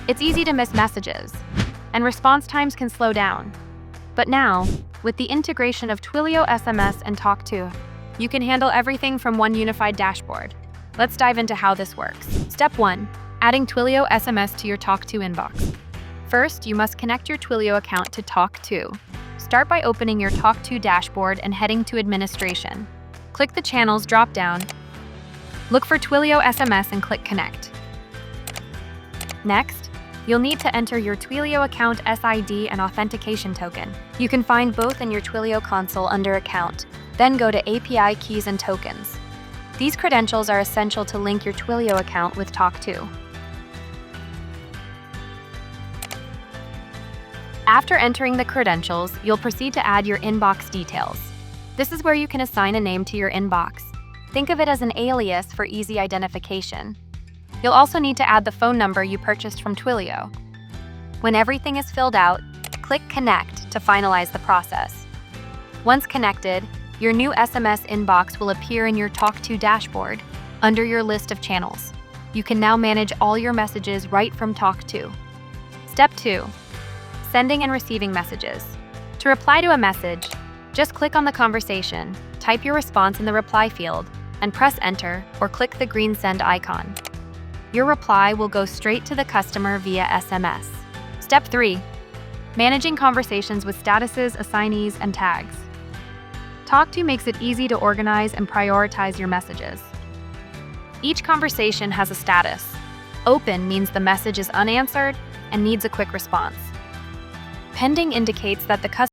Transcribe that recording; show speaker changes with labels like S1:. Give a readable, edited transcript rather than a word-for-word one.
S1: It's easy to miss messages, and response times can slow down. But now, with the integration of Twilio SMS and tawk.to, you can handle everything from one unified dashboard. Let's dive into how this works. Step 1. Adding Twilio SMS to your tawk.to inbox. First, you must connect your Twilio account to tawk.to. Start by opening your tawk.to dashboard and heading to Administration. Click the Channels drop-down. Look for Twilio SMS and click Connect. Next, you'll need to enter your Twilio account SID and authentication token. You can find both in your Twilio console under Account, then go to API Keys and Tokens. These credentials are essential to link your Twilio account with tawk.to. After entering the credentials, you'll proceed to add your inbox details. This is where you can assign a name to your inbox. Think of it as an alias for easy identification. You'll also need to add the phone number you purchased from Twilio. When everything is filled out, click Connect to finalize the process. Once connected, your new SMS inbox will appear in your tawk.to dashboard under your list of channels. You can now manage all your messages right from tawk.to. Step 2. Sending and receiving messages. To reply to a message, just click on the conversation, type your response in the reply field, and press Enter or click the green send icon. Your reply will go straight to the customer via SMS. Step 3. Managing conversations with statuses, assignees, and tags. tawk.to makes it easy to organize and prioritize your messages. Each conversation has a status. Open means the message is unanswered and needs a quick response. Pending indicates that the customer